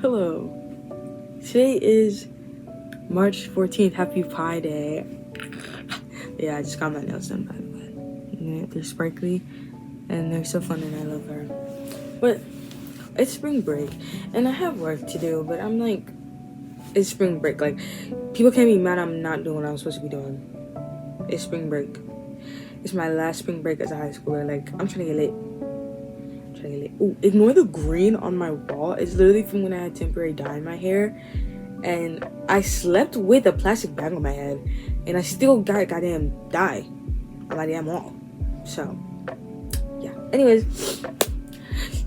Hello. Today is March 14th. Happy Pi Day. Yeah, I just got my nails done, by the way. Yeah, they're sparkly and they're so fun and I love her. But it's spring break and I have work to do, but I'm like, it's spring break. Like, people can't be mad I'm not doing what I'm supposed to be doing. It's spring break. It's my last spring break as a high schooler. Like, I'm trying to get lit. Ooh, ignore the green on my wall. It's literally from when I had temporary dye in my hair. And I slept with a plastic bag on my head. And I still got goddamn dye on my damn wall. So, yeah. Anyways,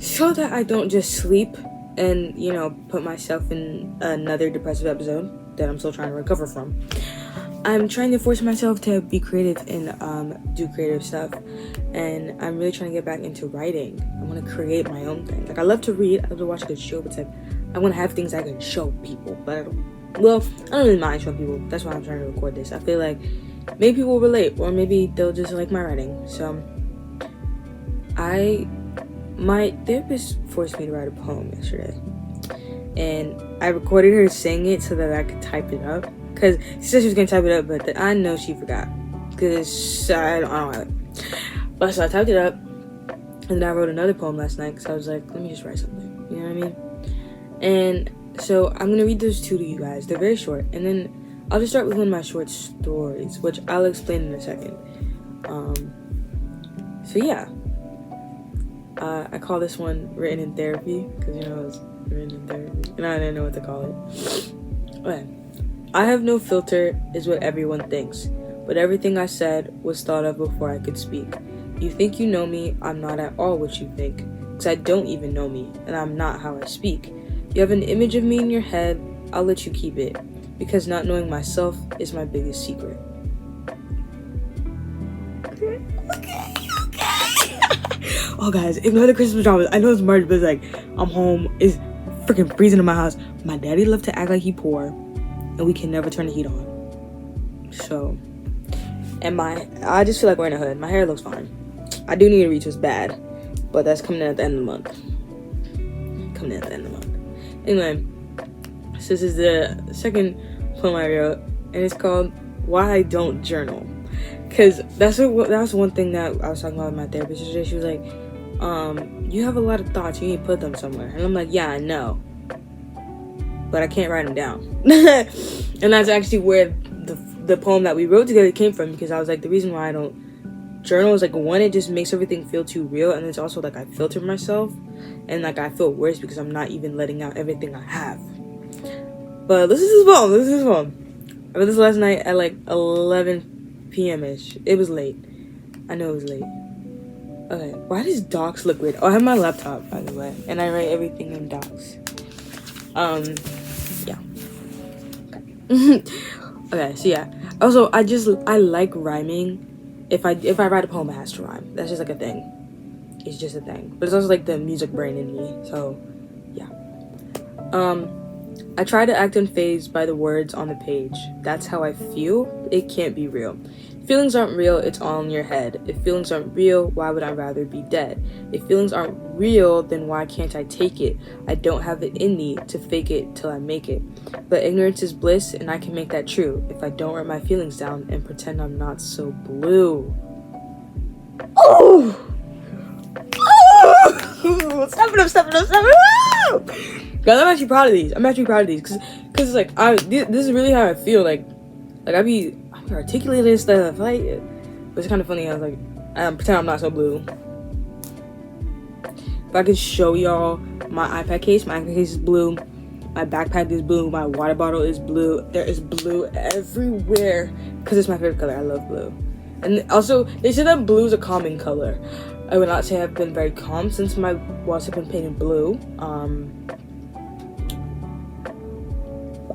so that I don't just sleep and, you know, put myself in another depressive episode that I'm still trying to recover from, I'm trying to force myself to be creative and do creative stuff. And I'm really trying to get back into writing. I want to create my own thing. Like, I love to read, I love to watch a good show, but it's like, I want to have things I can show people. But I don't really mind showing people. That's why I'm trying to record this. I feel like maybe people will relate, or maybe they'll just like my writing. So, my therapist forced me to write a poem yesterday. And I recorded her saying it so that I could type it up. Because she said she was going to type it up, but I know she forgot. Because I don't know. But so I typed it up. And then I wrote another poem last night. Because I was like, let me just write something. You know what I mean? And so I'm going to read those two to you guys. They're very short. And then I'll just start with one of my short stories, which I'll explain in a second. So yeah. I call this one Written in Therapy. Because, you know, it's written in therapy. And I didn't know what to call it. Okay. I have no filter is what everyone thinks, but everything I said was thought of before I could speak. You think you know me, I'm not at all what you think, because I don't even know me, and I'm not how I speak. You have an image of me in your head, I'll let you keep it, because not knowing myself is my biggest secret. Okay. Oh guys, ignore the Christmas dramas. I know it's March, but it's like, I'm home, it's freaking freezing in my house. My daddy loved to act like he poor. And we can never turn the heat on. So, and I just feel like wearing a hood. My hair looks fine. I do need to retwist bad, but that's coming in at the end of the month. Anyway, so this is the second poem I wrote, and it's called Why I Don't Journal. Because that's one thing that I was talking about with my therapist today. She was like, you have a lot of thoughts, you need to put them somewhere. And I'm like, yeah, I know, but I can't write them down. And that's actually where the poem that we wrote together came from, because I was like, the reason why I don't journal is like, one, it just makes everything feel too real, and it's also like I filter myself, and like I feel worse because I'm not even letting out everything I have. But this is his poem. I read this last night at like 11 p.m. ish. It was late. I know it was late. Okay, why does docs look weird? Oh, I have my laptop, by the way, and I write everything in docs. Yeah. Okay, so yeah. Also, I like rhyming. If I write a poem, it has to rhyme. That's just like a thing. It's just a thing. But it's also like the music brain in me. So, yeah. I try to act unfazed by the words on the page. That's how I feel. It can't be real. Feelings aren't real, it's all in your head. If feelings aren't real, why would I rather be dead? If feelings aren't real, then why can't I take it? I don't have it in me to fake it till I make it. But ignorance is bliss, and I can make that true if I don't write my feelings down and pretend I'm not so blue. Oh! Step it up! Guys, I'm actually proud of these. Because it's like, this is really how I feel. Like I be articulating this stuff, like, but it's kind of funny. I was like, pretend I'm not so blue. If I could show y'all my iPad case is blue, my backpack is blue, my water bottle is blue. There is blue everywhere because it's my favorite color. I love blue. And also, they say that blue is a calming color. I would not say I've been very calm since my walls have been painted blue.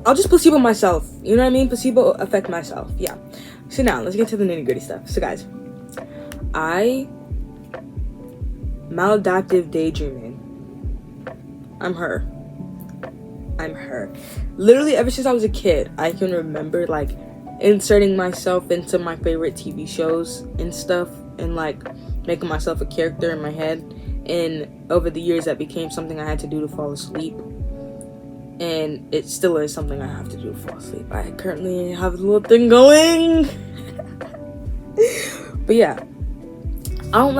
I'll just placebo myself. You know what I mean? Placebo affect myself. Yeah. So now, let's get to the nitty-gritty stuff. So guys, maladaptive daydreaming. I'm her. Literally, ever since I was a kid, I can remember, like, inserting myself into my favorite TV shows and stuff, and, like, making myself a character in my head. And over the years, that became something I had to do to fall asleep. and it still is something I have to do to fall asleep. I currently have a little thing going. But yeah, I don't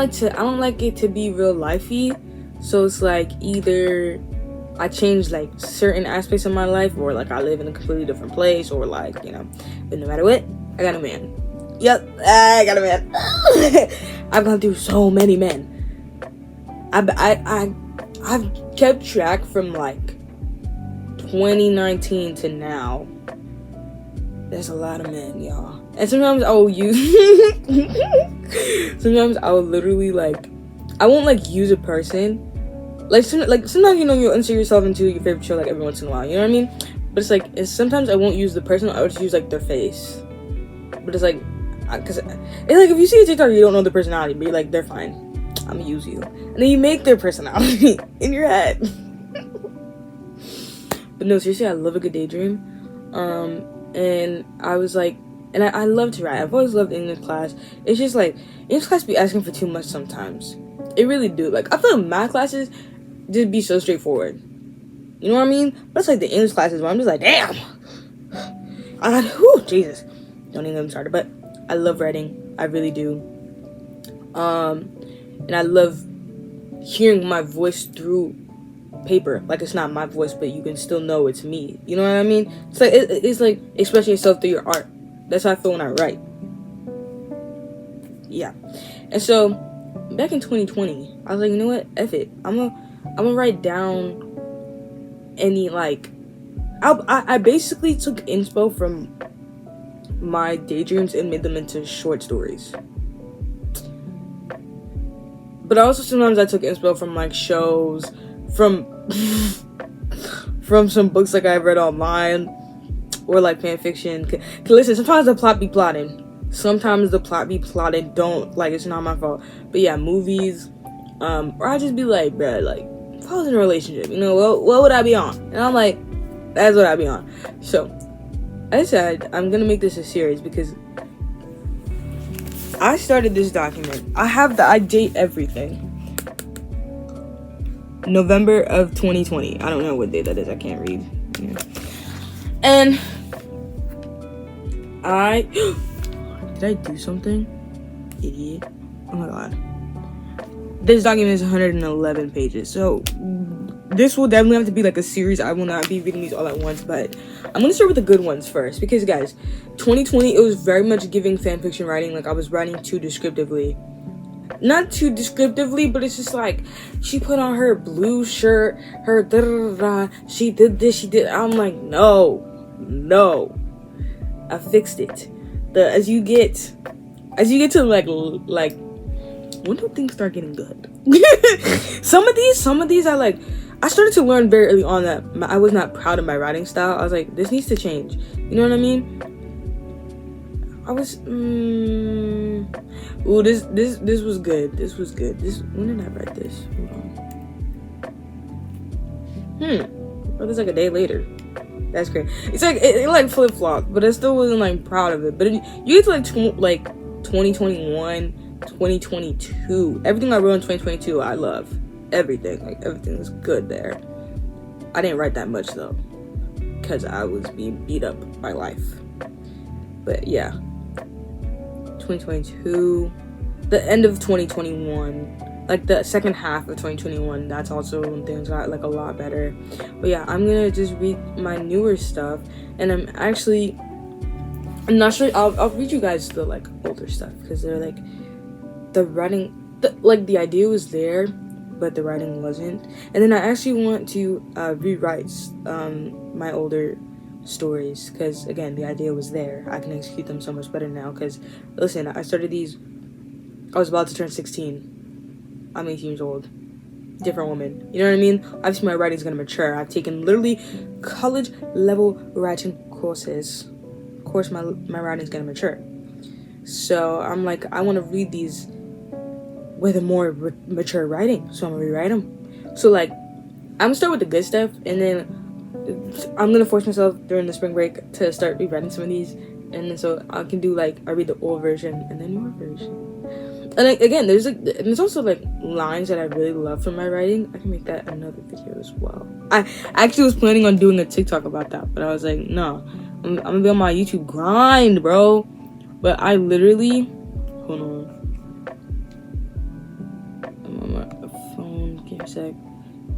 like it to be real lifey. So it's like either I change like certain aspects of my life, or like I live in a completely different place, or like, you know, but no matter what, I got a man. Yep, I got a man. I've gone through so many men. I've kept track from like 2019 to now. There's a lot of men, y'all. And sometimes I will use sometimes I will literally like, I won't like use a person. Like sometimes, you know, you'll insert yourself into your favorite show like every once in a while, you know what I mean? But it's like, sometimes I won't use the person, I would just use like their face. But it's like, cause it's like if you see a TikTok, you don't know the personality, but you're like, they're fine, I'm gonna use you, and then you make their personality in your head. But no, seriously, I love a good daydream. And I was like, and I love to write. I've always loved English class. It's just like, English class be asking for too much sometimes. It really do. Like, I feel like math classes just be so straightforward. You know what I mean? But it's like the English classes where I'm just like, damn. Jesus. Don't even get me started. But I love writing. I really do. And I love hearing my voice through paper. Like, it's not my voice, but you can still know it's me. You know what I mean? It's like, it's like expressing yourself through your art. That's how I feel when I write. Yeah. And so, back in 2020, I was like, you know what? F it. I'm gonna write down any, like, I basically took inspo from my daydreams and made them into short stories. But also sometimes I took inspo from like shows, from some books like I read online, or like fan fiction. Cause listen, sometimes the plot be plotting. Don't, like, it's not my fault. But yeah, movies, or I just be like, bruh, like, if I was in a relationship, you know, what would I be on? And I'm like, that's what I'd be on. So I decided I'm gonna make this a series because I started this document. I date everything. November of 2020. I don't know what day that is. I can't read. Yeah. And did I do something? Idiot. Oh my god. This document is 111 pages. So this will definitely have to be like a series. I will not be reading these all at once, but I'm gonna start with the good ones first, because guys, 2020, it was very much giving fanfiction writing. Like, I was writing too descriptively. Not too descriptively, but it's just like, she put on her blue shirt, her da-da-da-da, she did this, she did. I'm like, no. I fixed it. As you get to like when do things start getting good? some of these I started to learn very early on that I was not proud of my writing style. I was like, this needs to change. You know what I mean? I was this was good. When did I write this? Hold on. It was like a day later. That's great. It's like it like flip flopped, but I still wasn't like proud of it. But you get to like 2021, 2022. Everything I wrote in 2022, I love everything. Like, everything was good there. I didn't write that much though, because I was being beat up by life. But yeah, 2022, the end of 2021, like the second half of 2021, that's also when things got like a lot better. But yeah, I'm gonna just read my newer stuff, and I'm not sure, I'll read you guys the like older stuff, because they're like, the writing, the idea was there, but the writing wasn't. And then I actually want to rewrite my older stories, because again, the idea was there. I can execute them so much better now, because listen, I started these, I was about to turn 16. I'm 18 years old, different woman, you know what I mean? Obviously my writing's gonna mature. I've taken literally college level writing courses. Of course my writing's gonna mature. So I'm like, I want to read these with a more mature writing, so I'm gonna rewrite them. So like, I'm gonna start with the good stuff, and then I'm gonna force myself during the spring break to start rewriting some of these, and then so I can do like, I read the old version and then your version. And like, again, there's also like lines that I really love from my writing. I can make that another video as well. I actually was planning on doing a TikTok about that, but I was like, no, I'm gonna be on my YouTube grind, bro. But I literally, hold on, I'm on my phone. Give me a sec.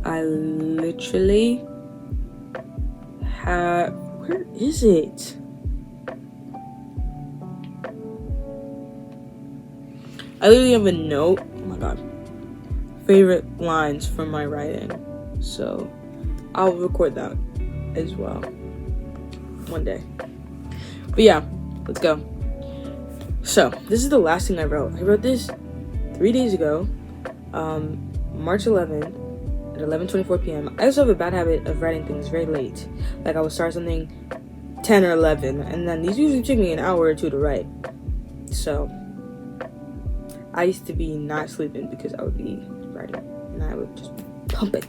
I literally have, where is it? I literally have a note. Oh my god. Favorite lines from my writing. So I'll record that as well one day. But yeah, let's go. So this is the last thing I wrote. I wrote this 3 days ago, March 11th at 11:24 p.m. I also have a bad habit of writing things very late. Like I will start something 10 or 11, and then these usually take me an hour or two to write. So I used to be not sleeping because I would be writing and I would just pump it.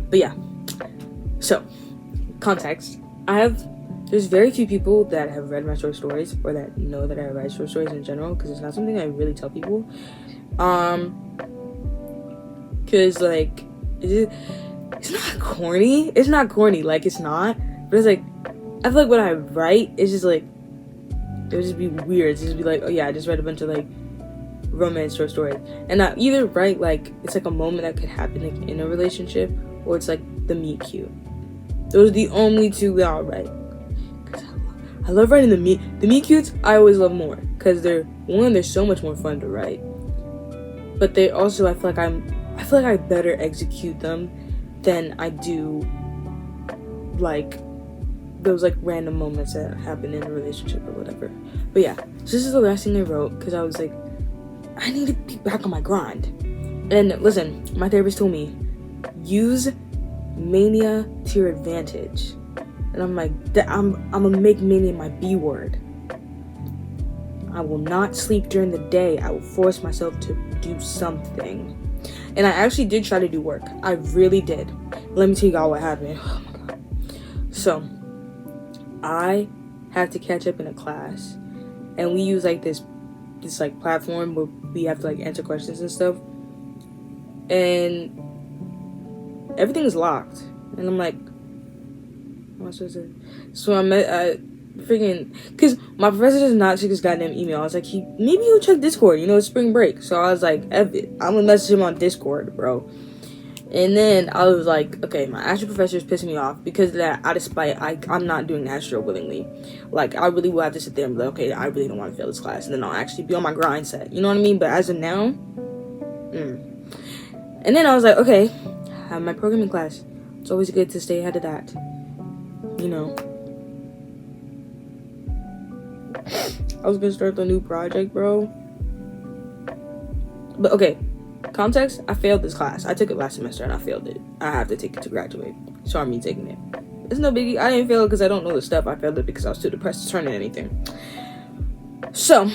But yeah, so context. There's very few people that have read my short stories or that know that I write short stories in general, because it's not something I really tell people. Because like, it's not corny. It's not corny, like it's not. But it's like, I feel like when I write, it's just like, it would just be weird. It's just be like, oh yeah, I just read a bunch of like romance short stories, and I either write like it's like a moment that could happen like in a relationship, or it's like the meet cute. Those are the only two that I'll write. Cause I love writing the meet cutes. I always love more because they're so much more fun to write. But they also, I feel like I better execute them than I do like those like random moments that happen in a relationship or whatever. But yeah, so this is the last thing I wrote because I was like, I need to be back on my grind. And listen, my therapist told me, use mania to your advantage. And I'm like, I'm gonna make mania my B word. I will not sleep during the day. I will force myself to do something. And I actually did try to do work. I really did. Let me tell you all what happened. Oh my god. So I have to catch up in a class, and we use like this like platform where we have to like answer questions and stuff, and everything is locked, and I'm like, what am I supposed to? So I freaking, because my professor does not check his goddamn email. I was like, maybe he'll check Discord, it's spring break. So I was like, F it, I'm gonna message him on Discord, bro. And then I was like, okay, my astro professor is pissing me off because of that. Out of spite, I'm not doing astro willingly. Like, I really will have to sit there and be like, okay, I really don't want to fail this class. And then I'll actually be on my grind set. You know what I mean? But as of now, And then I was like, okay, I have my programming class. It's always good to stay ahead of that. I was gonna start the new project, bro. But okay. Context, I failed this class. I took it last semester and I failed it. I have to take it to graduate. So I'm me taking it. It's no biggie. I didn't fail it because I don't know the stuff. I failed it because I was too depressed to turn in anything. So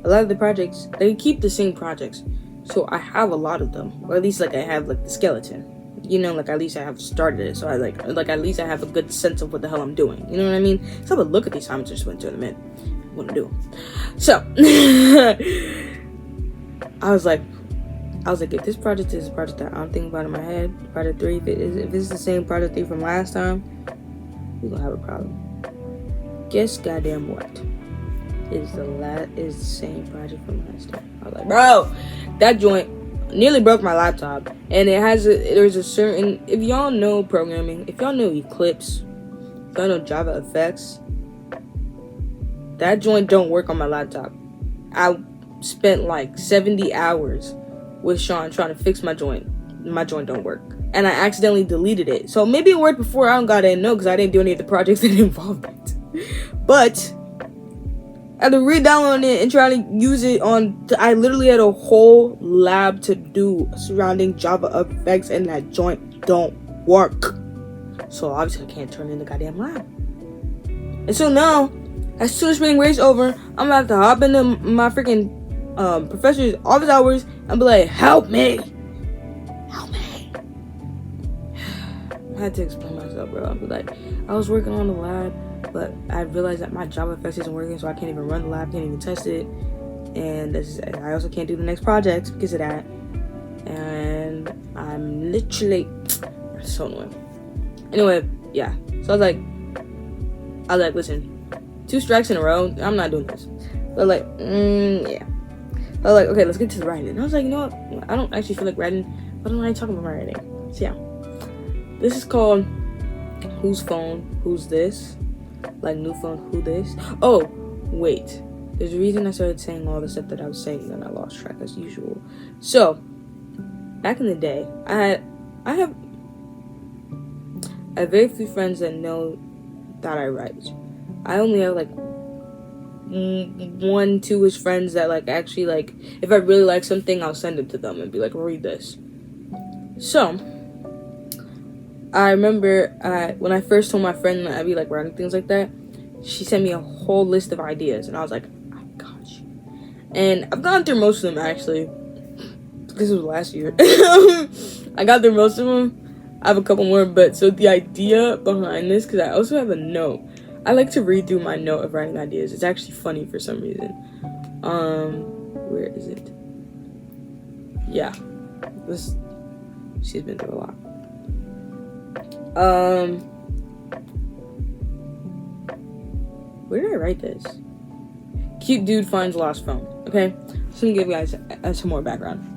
a lot of the projects, they keep the same projects. So I have a lot of them. Or at least like I have like the skeleton. Like at least I have started it. So I like at least I have a good sense of what the hell I'm doing. You know what I mean? So I would look at these times I just went to in a minute. What to do. So I was like, if this project is a project that I'm thinking about in my head, project 3, if it's the same project 3 from last time, we're gonna have a problem. Guess goddamn what? Is the same project from last time. I was like, bro, that joint nearly broke my laptop. And there's a certain, if y'all know programming, if y'all know Eclipse, if y'all know Java effects, that joint don't work on my laptop. I spent like 70 hours with Sean trying to fix my joint. My joint don't work. And I accidentally deleted it. So maybe it worked before, I didn't know because I didn't do any of the projects that involved it. But I had to re-download it and try to use it I literally had a whole lab to do surrounding Java effects, and that joint don't work. So obviously I can't turn in the goddamn lab. And so now, as soon as spring break's over, I'm gonna have to hop into my freaking professor's office hours and be like, help me. I had to explain myself, bro. I'd be like, I was working on the lab but I realized that my JavaFX isn't working, so I can't even run the lab, can't even test it, and I also can't do the next project because of that, and I'm literally so annoying. Anyway, yeah, so I was like, listen, 2 strikes in a row, I'm not doing this. But like, yeah. I was like, okay, let's get to the writing. And I was like, you know what? I don't actually feel like writing, but I don't like talking about my writing. So yeah, this is called Whose Phone, Who's This? Like, new phone, who this? Oh, wait. There's a reason I started saying all the stuff that I was saying, then I lost track as usual. So, back in the day, I have very few friends that know that I write. I only have like 1, 2-ish friends that like actually like, if I really like something, I'll send it to them and be like, read this. So I remember when I first told my friend that I'd be like writing things like that, she sent me a whole list of ideas, and I was like, I got you. And I've gone through most of them actually. This was last year. I got through most of them. I have a couple more, but so the idea behind this, because I also have a note. I like to read through my note of writing ideas. It's actually funny for some reason. Where is it? Yeah. She's been through a lot. Where did I write this? Cute dude finds lost phone. Okay? So I'm gonna give you guys some more background.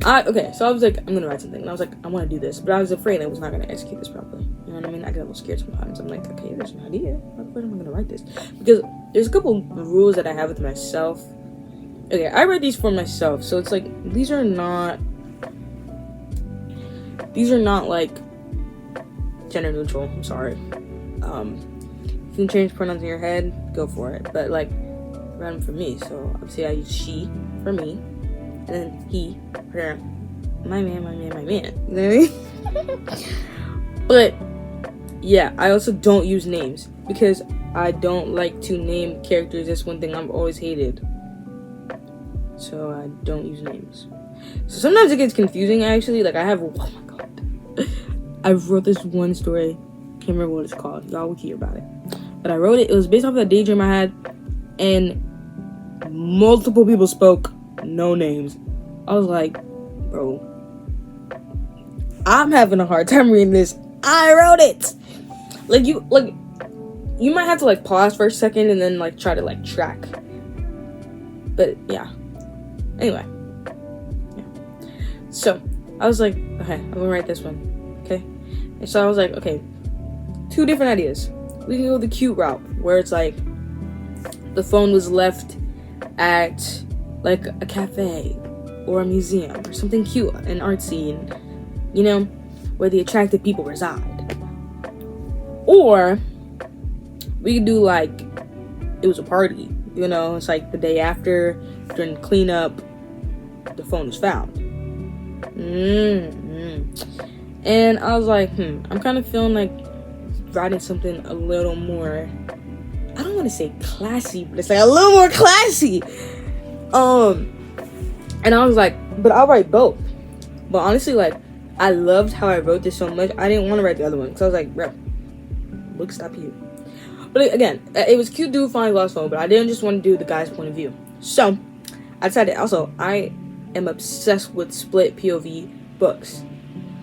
Okay, so I was like, I'm gonna write something, and I was like, I want to do this, but I was afraid I was not gonna execute this properly. You know what I mean? I get a little scared sometimes. I'm like, okay, there's an idea. Why am I gonna write this? Because there's a couple rules that I have with myself. Okay, I write these for myself, so it's like these are not like gender neutral. I'm sorry. You can change pronouns in your head, go for it. But like, write them for me. So obviously I use she for me, and then he, her, my man. You know what I mean? But yeah, I also don't use names because I don't like to name characters. That's one thing I've always hated. So I don't use names. So sometimes it gets confusing actually. Like I have, oh my god, I wrote this one story. Can't remember what it's called. Y'all will hear about it. But I wrote it. It was based off of a daydream I had, and multiple people spoke, no names. I was like, bro, I'm having a hard time reading this. I wrote it. You might have to like pause for a second and then like try to like track. But yeah. Anyway. Yeah. So I was like, okay, I'm gonna write this one. Okay. And so I was like, okay, 2 different ideas. We can go the cute route where it's like the phone was left at like a cafe or a museum or something cute and artsy and, you know, where the attractive people reside. Or we could do like it was a party, you know, it's like the day after during cleanup the phone is found. And I was like, I'm kind of feeling like writing something a little more, I don't want to say classy, but it's like a little more classy. And I was like, but I'll write both. But honestly, like, I loved how I wrote this so much, I didn't want to write the other one. Because I was like, bro, look, stop here. But again, it was cute dude finding lost phone, but I didn't just want to do the guy's point of view. So, I decided, also, I am obsessed with split POV books.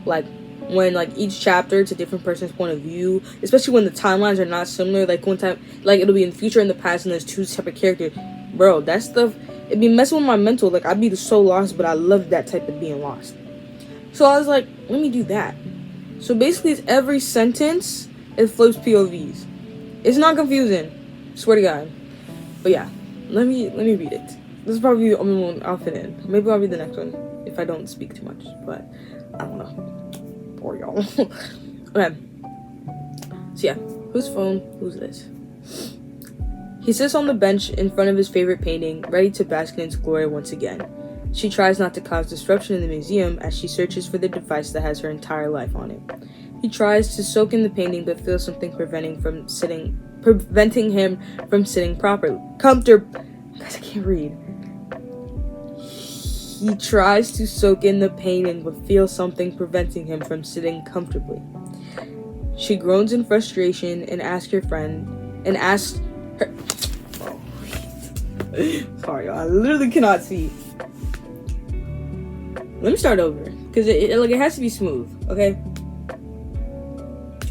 Like, when like each chapter it's a different person's point of view, especially when the timelines are not similar. Like one time, like it'll be in the future and the past, and there's 2 separate characters. Bro, that stuff, it'd be messing with my mental. Like I'd be so lost, but I love that type of being lost. So I was like, let me do that. So basically, it's every sentence it flips POVs. It's not confusing, swear to God. But yeah, let me read it. This is probably the only one I'll fit in. Maybe I'll read the next one if I don't speak too much. But I don't know. Or y'all. Okay. So yeah, whose phone? Who's this? He sits on the bench in front of his favorite painting, ready to bask in its glory once again. She tries not to cause disruption in the museum as she searches for the device that has her entire life on it. He tries to soak in the painting but feels something preventing him from sitting properly. Guys, I can't read. He tries to soak in the painting but feels something preventing him from sitting comfortably. She groans in frustration and asks her friend and asked her. Oh, sorry, y'all. I literally cannot see. Let me start over, because it has to be smooth, okay?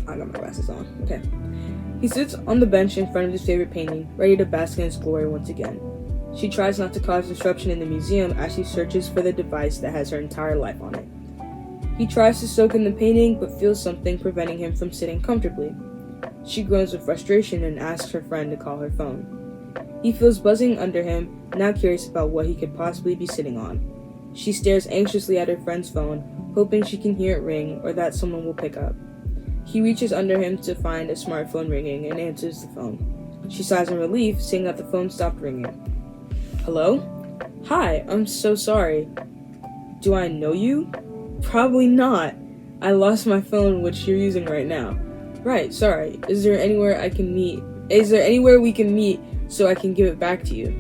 I got my glasses on, okay. He sits on the bench in front of his favorite painting, ready to bask in its glory once again. She tries not to cause disruption in the museum as she searches for the device that has her entire life on it. He tries to soak in the painting, but feels something preventing him from sitting comfortably. She groans with frustration and asks her friend to call her phone. He feels buzzing under him, now curious about what he could possibly be sitting on. She stares anxiously at her friend's phone, hoping she can hear it ring or that someone will pick up. He reaches under him to find a smartphone ringing and answers the phone. She sighs in relief, seeing that the phone stopped ringing. Hello? Hi, I'm so sorry. Do I know you? Probably not. I lost my phone, which you're using right now. Right, sorry. Is there anywhere we can meet so I can give it back to you?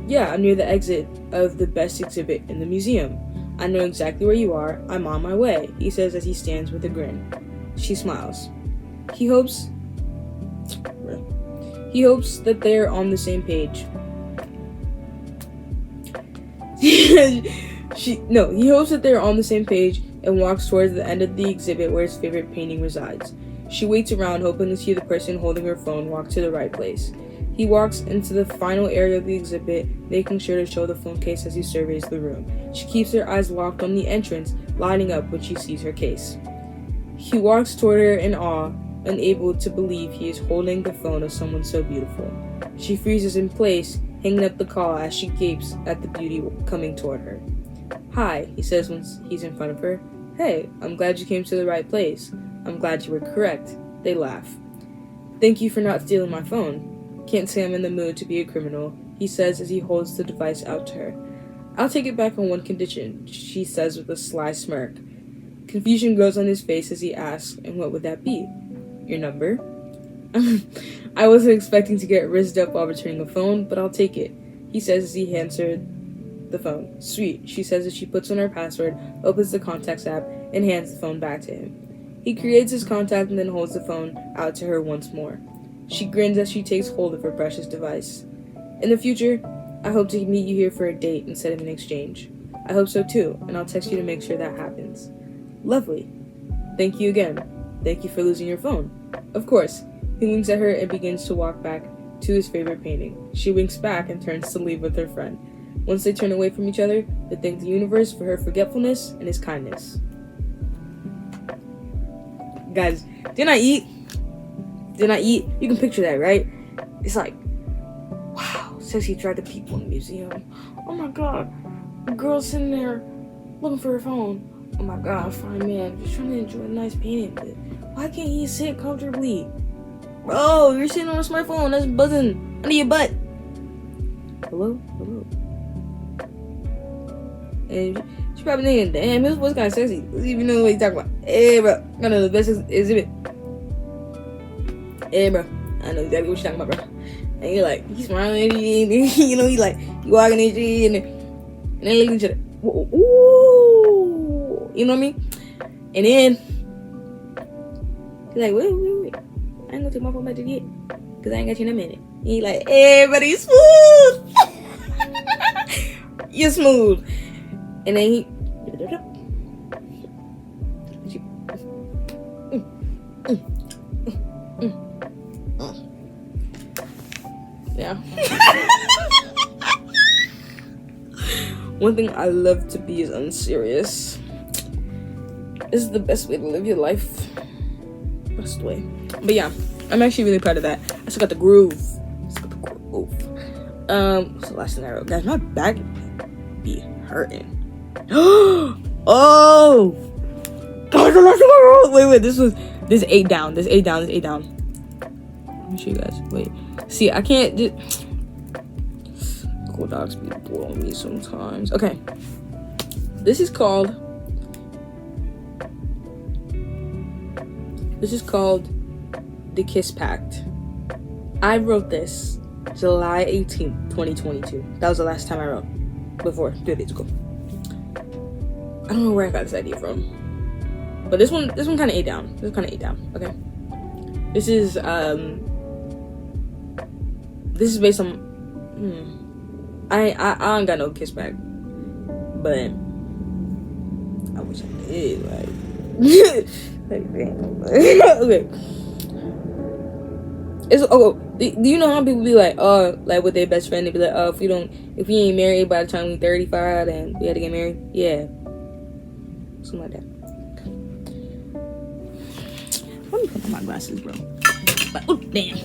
Yeah, I'm near the exit of the best exhibit in the museum. I know exactly where you are. I'm on my way, he says as he stands with a grin. She smiles. He hopes that they're on the same page. He hopes that they're on the same page and walks towards the end of the exhibit where his favorite painting resides. She waits around, hoping to see the person holding her phone walk to the right place. He walks into the final area of the exhibit, making sure to show the phone case as he surveys the room. She keeps her eyes locked on the entrance, lighting up when she sees her case. He walks toward her in awe, unable to believe he is holding the phone of someone so beautiful. She freezes in place, hanging up the call as she gapes at the beauty coming toward her. Hi, he says once he's in front of her. Hey, I'm glad you came to the right place. I'm glad you were correct. They laugh. Thank you for not stealing my phone. Can't say I'm in the mood to be a criminal, he says as he holds the device out to her. I'll take it back on one condition, she says with a sly smirk. Confusion grows on his face as he asks, and what would that be? Your number? I wasn't expecting to get rizzed up while returning a phone, but I'll take it, he says as he hands her the phone. Sweet, she says as she puts in her password, opens the contacts app, and hands the phone back to him. He creates his contact and then holds the phone out to her once more. She grins as she takes hold of her precious device. In the future, I hope to meet you here for a date instead of an exchange. I hope so too, and I'll text you to make sure that happens. Lovely. Thank you again. Thank you for losing your phone. Of course. He winks at her and begins to walk back to his favorite painting. She winks back and turns to leave with her friend. Once they turn away from each other, they thank the universe for her forgetfulness and his kindness. Guys, didn't I eat? You can picture that, right? It's like, wow, says he tried to peek in the museum. Oh my god, a girl sitting there looking for her phone. Oh my god, fine man, just trying to enjoy a nice painting, but why can't he sit comfortably? Bro, you're sitting on a smartphone, that's buzzing under your butt. Hello? And she's probably thinking, damn, his voice kind of sexy. Doesn't even know what he's talking about. Hey, bro, I know the best exhibit. Hey, bro, I know exactly what you're talking about, bro. And you're like, he's smiling at you, and you know, he's like, you walking at you, and then looking at each other. Ooh, you know what I mean? And then, he's like, wait. I ain't gonna take my phone back to yet, because I ain't got you in a minute. And he's like, hey, but he's smooth. You're smooth. And then he yeah. One thing I love to be is unserious. This is the best way to live your life. Best way. But yeah, I'm actually really proud of that. I still got the groove. What's the last thing I wrote? Guys, my back be hurting. Oh! God, the last thing I wrote! Wait, this is 8 down. This 8 down. Let me show you guys. Wait. See, I can't just... Cool dogs be blowing me sometimes. Okay. This is called The Kiss Pact. I wrote this July 18th, 2022. That was the last time I wrote. Before 3 days ago. I don't know where I got this idea from. But this one kind of 8 down. Okay. This is this is based on. I don't got no kiss back, but I wish I did. Like damn. Okay. It's do you know how people be like, like with their best friend, they be like, if we ain't married by the time we 35, then we had to get married. Yeah, something like that. Let me put on my glasses, bro. But, oh damn.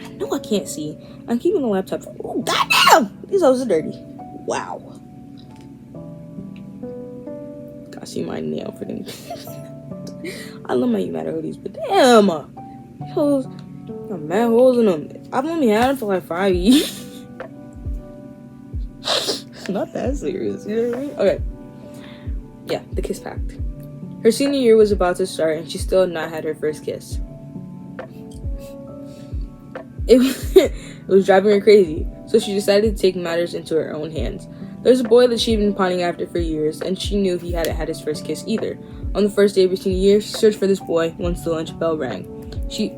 I know I can't see. I'm keeping the laptop. Oh goddamn! These hoes are dirty. Wow. Gotta see my nail for them. I love my Matter hoodies, but damn, these hoes got mad holes in them. I've only had them for like 5 years. Not that serious, you know what I mean? Okay. Yeah, the kiss pact. Her senior year was about to start, and she still had not had her first kiss. It was driving her crazy, so she decided to take matters into her own hands. There's a boy that she'd been pining after for years, and she knew he hadn't had his first kiss either. On the first day of her senior year, she searched for this boy once the lunch bell rang. She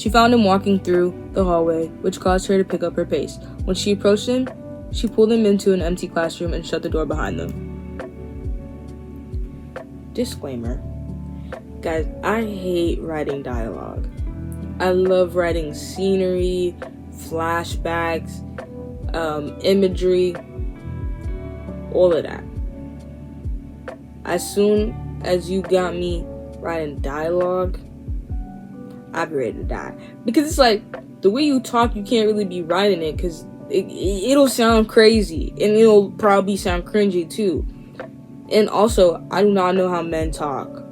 found him walking through the hallway, which caused her to pick up her pace. When she approached him, she pulled him into an empty classroom and shut the door behind them. Disclaimer. Guys, I hate writing dialogue. I love writing scenery, flashbacks, imagery, all of that. As soon as you got me writing dialogue, I'd be ready to die. Because it's like, the way you talk, you can't really be writing it, because it'll sound crazy, and it'll probably sound cringy too. And also, I do not know how men talk.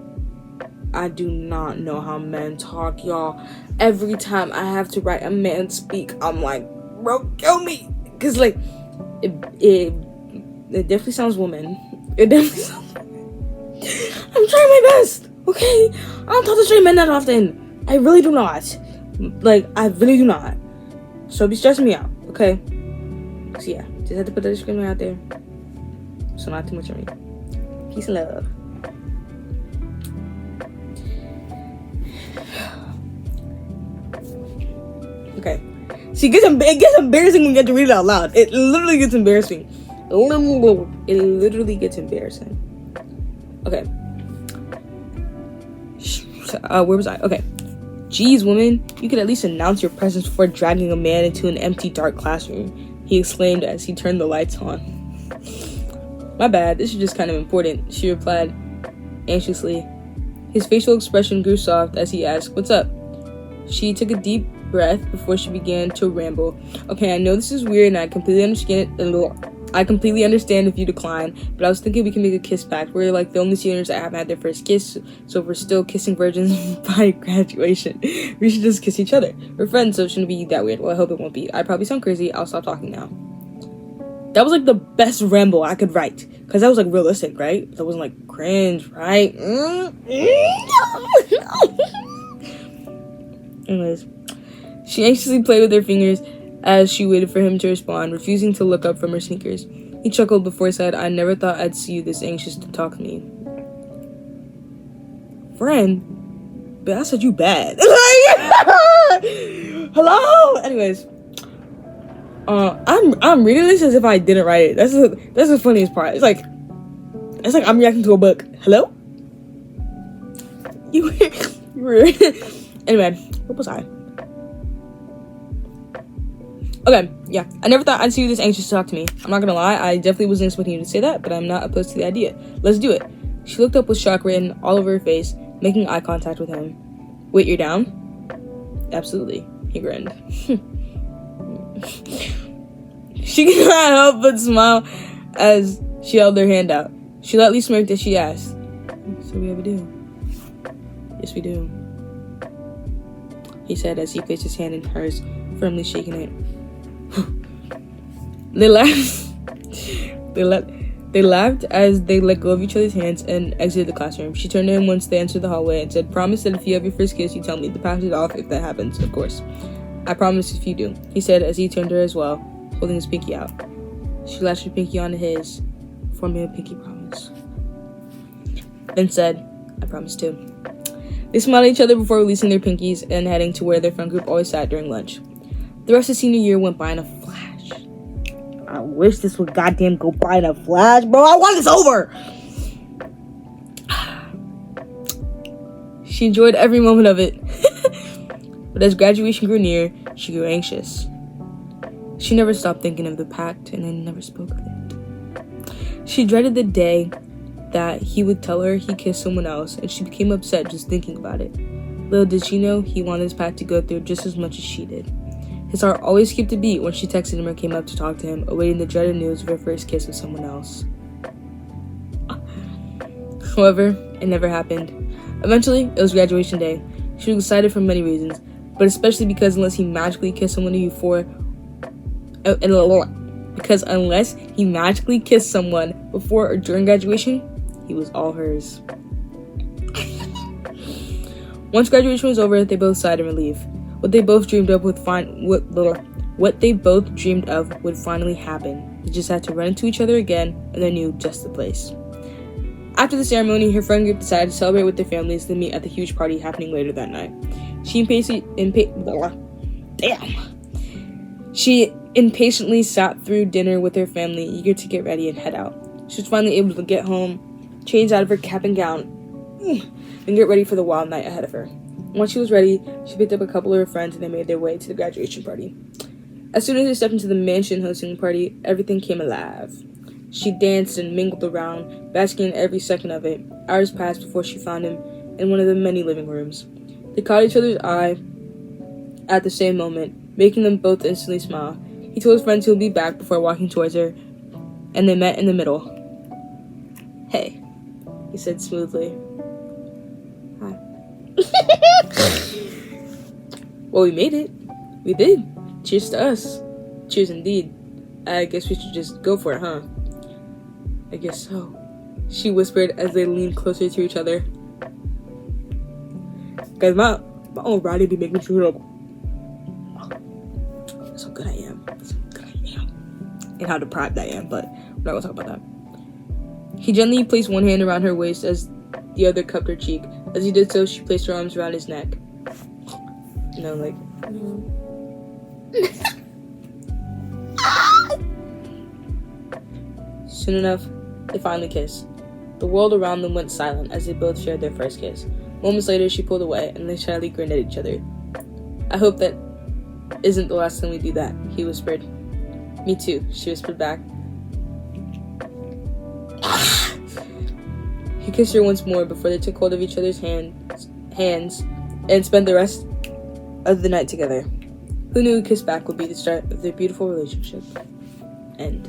I do not know how men talk, y'all. Every time I have to write a man speak, I'm like, bro, kill me. Because, like, it definitely sounds woman. It definitely sounds woman. I'm trying my best, okay? I don't talk to straight men that often. I really do not. Like, I really do not. So be stressing me out, okay? So, yeah, just had to put that disclaimer out there. So, not too much on me. Peace and love. Okay. See, it gets embarrassing when you get to read it out loud. It literally gets embarrassing. It literally gets embarrassing. Okay. Where was I? Okay. Jeez, woman, you could at least announce your presence before dragging a man into an empty, dark classroom, he exclaimed as he turned the lights on. My bad, this is just kind of important, she replied anxiously. His facial expression grew soft as he asked, "What's up?" She took a deep breath before she began to ramble. Okay, I know this is weird and I completely understand if you decline, but I was thinking we can make a kiss pact. We're like the only seniors that haven't had their first kiss, so if we're still kissing virgins by graduation, we should just kiss each other. We're friends, so it shouldn't be that weird. Well, I hope it won't be. I probably sound crazy. I'll stop talking now. That was like the best ramble I could write, because that was like realistic, right? That wasn't like cringe, right? Anyways, she anxiously played with her fingers as she waited for him to respond, refusing to look up from her sneakers. He chuckled before he said, "I never thought I'd see you this anxious to talk to me." Friend? But I said you bad. Hello? Anyways. I'm reading this as if I didn't write it. That's the funniest part. It's like I'm reacting to a book. Hello? You were Anyway, what was I? Okay, yeah. I never thought I'd see you this anxious to talk to me. I'm not gonna lie, I definitely wasn't expecting you to say that, but I'm not opposed to the idea. Let's do it. She looked up with shock written all over her face, making eye contact with him. Wait, you're down? Absolutely. He grinned. She could not help but smile as she held her hand out. She lightly smirked as she asked, "So we have a deal?" "Yes, we do," he said as he placed his hand in hers, firmly shaking it. They laughed as they let go of each other's hands and exited the classroom. She turned to him once they entered the hallway and said, "Promise that if you have your first kiss, you tell me. The pact is off if that happens, of course." "I promise if you do," he said as he turned to her as well, holding his pinky out. She latched her pinky onto his, forming a pinky promise, then said, "I promise too." They smiled at each other before releasing their pinkies and heading to where their friend group always sat during lunch. The rest of senior year went by in a flash. I wish this would goddamn go by in a flash, bro. I want this over! She enjoyed every moment of it. But as graduation grew near, she grew anxious. She never stopped thinking of the pact, and they never spoke of it. She dreaded the day that he would tell her he kissed someone else, and she became upset just thinking about it. Little did she know he wanted his pact to go through just as much as she did. His heart always skipped a beat when she texted him or came up to talk to him, awaiting the dreaded news of her first kiss with someone else. However, it never happened. Eventually, it was graduation day. She was excited for many reasons, but especially because unless he magically kissed someone before or during graduation, he was all hers. Once graduation was over, they both sighed in relief. What they both dreamed of would finally happen. They just had to run into each other again, and they knew just the place. After the ceremony, her friend group decided to celebrate with their families, then meet at the huge party happening later that night. She impatiently sat through dinner with her family, eager to get ready and head out. She was finally able to get home, change out of her cap and gown, and get ready for the wild night ahead of her. Once she was ready, she picked up a couple of her friends and they made their way to the graduation party. As soon as they stepped into the mansion hosting the party, everything came alive. She danced and mingled around, basking in every second of it. Hours passed before she found him in one of the many living rooms. They caught each other's eye at the same moment, making them both instantly smile. He told his friends he would be back before walking towards her, and they met in the middle. "Hey," he said smoothly. "Hi." Well, we made it. We did. Cheers to us. Cheers indeed. I guess we should just go for it, huh? "I guess so," she whispered as they leaned closer to each other. Guys, my own body be making me feel like, that's how good I am. That's how good I am. And how deprived I am, but we're not gonna talk about that. He gently placed one hand around her waist as the other cupped her cheek. As he did so, she placed her arms around his neck. Soon enough, they finally kissed. The world around them went silent as they both shared their first kiss. Moments later, she pulled away and they shyly grinned at each other. "I hope that isn't the last time we do that," he whispered. "Me too," she whispered back. He kissed her once more before they took hold of each other's hands and spent the rest of the night together. Who knew a kiss back would be the start of their beautiful relationship? End.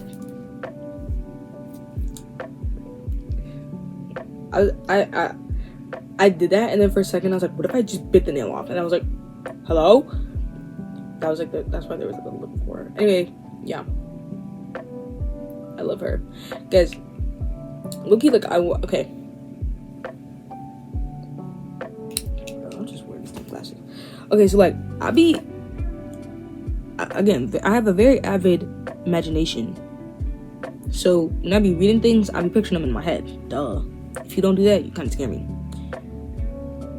I did that, and then for a second I was like, what if I just bit the nail off? And I was like, hello? That was like that's why there was a little look for her. Anyway, yeah. I love her. Guys, looky, like, okay. I'll just wear these glasses. Okay, so, like, I have a very avid imagination. So, when I be reading things, I be picturing them in my head. Duh. If you don't do that, you kind of scare me.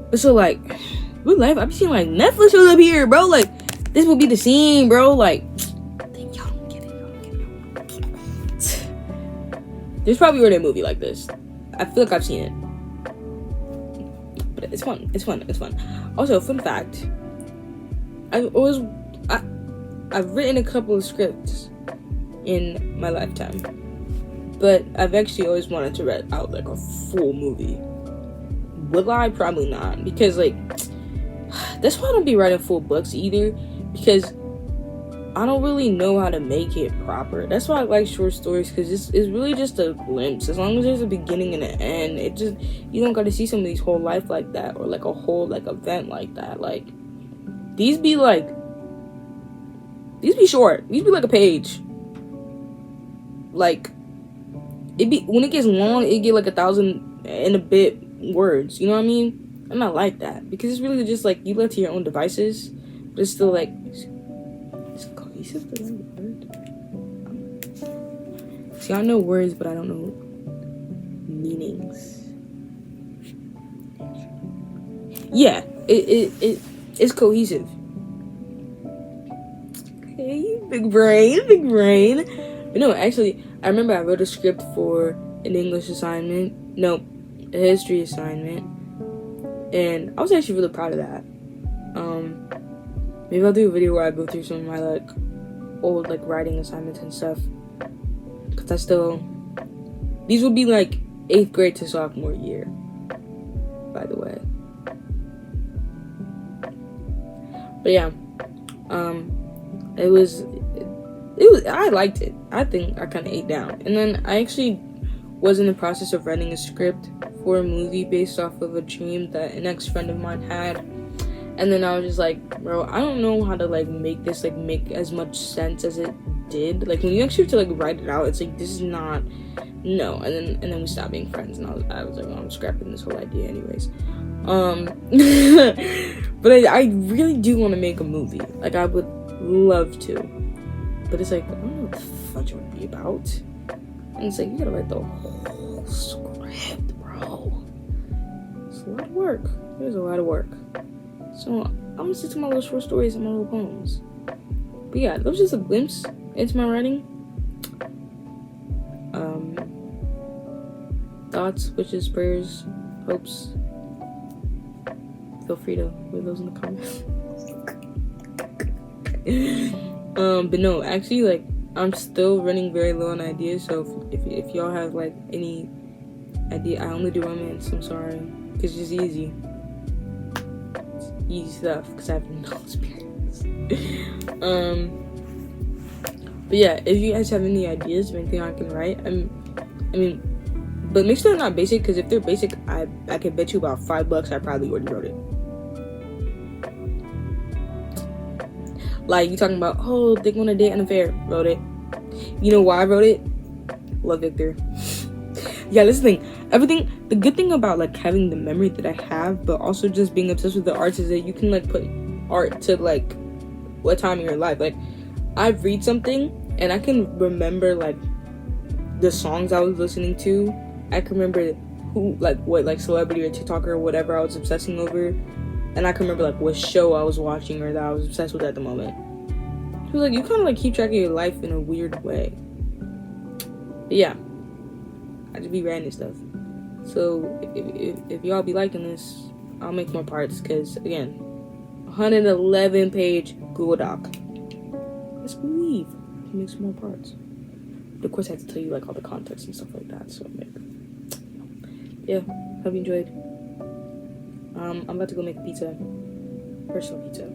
But so, like, real life, I be seeing, like, Netflix shows up here, bro. Like, this will be the scene, bro. Like, y'all don't get it. There's probably already a movie like this. I feel like I've seen it. But it's fun. Also, fun fact. I've written a couple of scripts in my lifetime. But I've actually always wanted to write out, like, a full movie. Will I? Probably not. Because, like, that's why I don't be writing full books either. Because I don't really know how to make it proper. That's why I like short stories, because it's really just a glimpse. As long as there's a beginning and an end, you don't got to see somebody's whole life like that, or like a whole, like, event like that. Like, these be short. These be like a page. Like, when it gets long, it get like 1,000 and a bit words. You know what I mean? I'm not like that, because it's really just like you left to your own devices, but it's still like. See, I know words, but I don't know meanings. yeah, it's cohesive. Okay, big brain. But no, actually, I remember I wrote a script for an English assignment. No, a history assignment, and I was actually really proud of that. Maybe I'll do a video where I go through some of my like old like writing assignments and stuff, cause I still, these would be like 8th grade to sophomore year, by the way. But yeah, it was I liked it. I think I kind of ate down. And then I actually was in the process of writing a script for a movie based off of a dream that an ex-friend of mine had. And then I was just like, bro, I don't know how to like make this like make as much sense as it did. Like when you actually have to like write it out, it's like, this is not, no. And then we stopped being friends, and I was like, well, I'm scrapping this whole idea anyways. But I really do want to make a movie. Like I would love to, but it's like, I don't know what the fuck it would be about. And it's like, you gotta write the whole script, bro. It's a lot of work. There's a lot of work. So I'm gonna stick to my little short stories and my little poems. But yeah, that was just a glimpse into my writing. Thoughts, wishes, prayers, hopes. Feel free to leave those in the comments. But no, actually, like, I'm still running very low on ideas. So if y'all have like any idea, I only do romance. I'm sorry, because it's just easy. Easy stuff, because I have no experience. But yeah, if you guys have any ideas of anything I can write, but make sure they're not basic, because if they're basic, I can bet you about $5 I probably already wrote it. Like, you talking about, oh, they want to date an affair, wrote it. You know why I wrote it? Love Victor. Yeah, this thing, the good thing about like having the memory that I have, but also just being obsessed with the arts, is that you can like put art to like what time in your life. Like, I read something and I can remember like the songs I was listening to. I can remember who, like what like celebrity or TikToker or whatever I was obsessing over, and I can remember like what show I was watching or that I was obsessed with at the moment. So like, you kind of like keep track of your life in a weird way. But yeah, I just be writing stuff. So if y'all be liking this, I'll make more parts, because again, 111 page Google Doc. Let's believe I can make some more parts. But of course I have to tell you like all the context and stuff like that. So like, yeah, hope you enjoyed. I'm about to go make a pizza, personal pizza.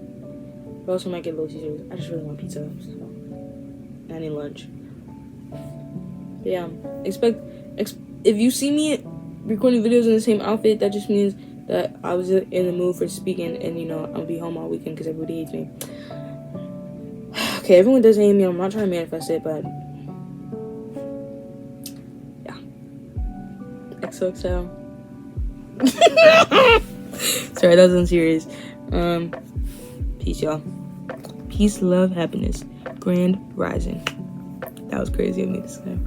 But also might get Little Caesars. I just really want pizza, so I need lunch. But yeah, if you see me recording videos in the same outfit, that just means that I was in the mood for speaking, and you know, I'll be home all weekend because everybody hates me. Okay, everyone does hate me. I'm not trying to manifest it, but yeah. XOXO. Sorry, that was unserious. Peace, y'all. Peace, love, happiness. Grand rising. That was crazy of me to say.